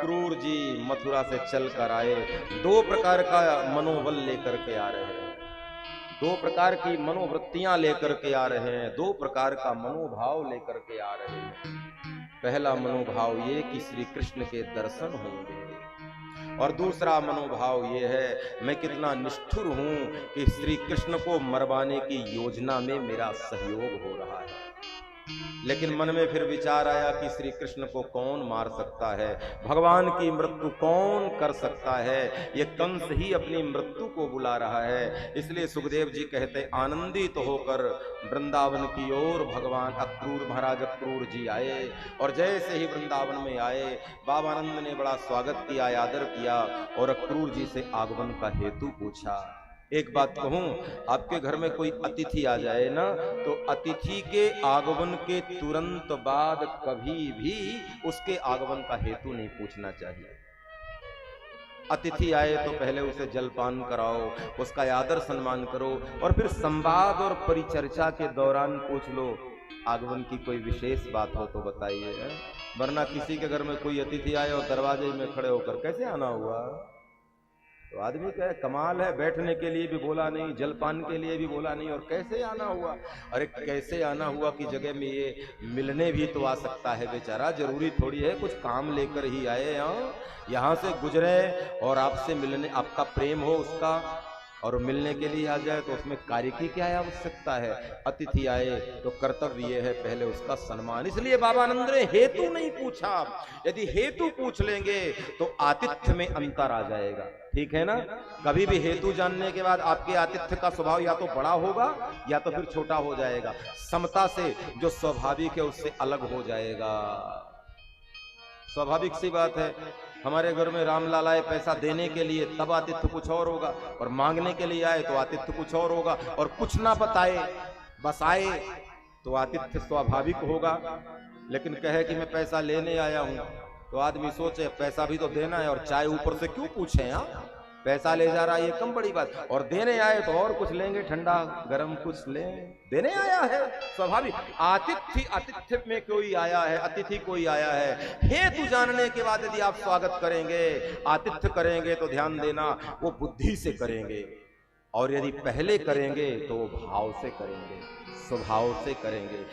अक्रूर जी मथुरा से चल कर आए, दो प्रकार का मनोबल लेकर के आ रहे हैं, दो प्रकार की मनोवृत्तियां लेकर के आ रहे हैं, दो प्रकार का मनोभाव लेकर के आ रहे हैं। पहला मनोभाव ये कि श्री कृष्ण के दर्शन होंगे, और दूसरा मनोभाव ये है मैं कितना निष्ठुर हूं कि श्री कृष्ण को मरवाने की योजना में मेरा सहयोग हो रहा है। लेकिन मन में फिर विचार आया कि श्री कृष्ण को कौन मार सकता है, भगवान की मृत्यु कौन कर सकता है, ये कंस ही अपनी मृत्यु को बुला रहा है। इसलिए सुखदेव जी कहते आनंदित होकर वृंदावन की ओर भगवान अक्रूर महाराज अक्रूर जी आए, और जैसे ही वृंदावन में आए बाबानंद ने बड़ा स्वागत किया, आदर किया और अक्रूर जी से आगमन का हेतु पूछा। एक बात कहूं, आपके घर में कोई अतिथि आ जाए ना, तो अतिथि के आगमन के तुरंत बाद कभी भी उसके आगमन का हेतु नहीं पूछना चाहिए। अतिथि आए तो पहले उसे जलपान कराओ, उसका आदर सम्मान करो, और फिर संवाद और परिचर्चा के दौरान पूछ लो आगमन की कोई विशेष बात हो तो बताइए। वरना किसी के घर में कोई अतिथि आए और दरवाजे में खड़े होकर कैसे आना हुआ, तो आदमी कहे कमाल है, बैठने के लिए भी बोला नहीं, जलपान के लिए भी बोला नहीं, और कैसे आना हुआ। अरे कैसे आना हुआ की जगह में ये मिलने भी तो आ सकता है बेचारा, जरूरी थोड़ी है कुछ काम लेकर ही आए, यहाँ से गुजरे और आपसे मिलने, आपका प्रेम हो उसका और मिलने के लिए आ जाए, तो उसमें कार्य की क्या आवश्यकता है। अतिथि आए तो कर्तव्य ये है पहले उसका सम्मान। इसलिए बाबानंद ने हेतु नहीं पूछा, यदि हेतु पूछ लेंगे तो आतिथ्य में अंतर आ जाएगा, ठीक है ना। कभी भी हेतु जानने के बाद आपके आतिथ्य का स्वभाव या तो बड़ा होगा या तो फिर छोटा हो जाएगा, समता से जो स्वाभाविक है उससे अलग हो जाएगा। स्वाभाविक सी बात है, हमारे घर में रामलाल आए पैसा देने के लिए तब आतिथ्य कुछ और होगा, और मांगने के लिए आए तो आतिथ्य कुछ और होगा, और कुछ ना बताए बस आए तो आतिथ्य स्वाभाविक होगा। लेकिन कहे कि मैं पैसा लेने आया हूं, तो आदमी सोचे पैसा भी तो देना है, और चाय ऊपर से क्यों पूछे, पैसा ले जा रहा है ये कम बड़ी बात, और देने आए तो और कुछ लेंगे, ठंडा गरम कुछ ले, देने आया है स्वाभाविक। आतिथ्य में कोई आया है, अतिथि कोई आया है, हेतु जानने के बाद यदि आप स्वागत करेंगे, आतिथ्य करेंगे तो ध्यान देना वो बुद्धि से करेंगे, और यदि पहले करेंगे तो वो भाव से करेंगे, स्वभाव से करेंगे।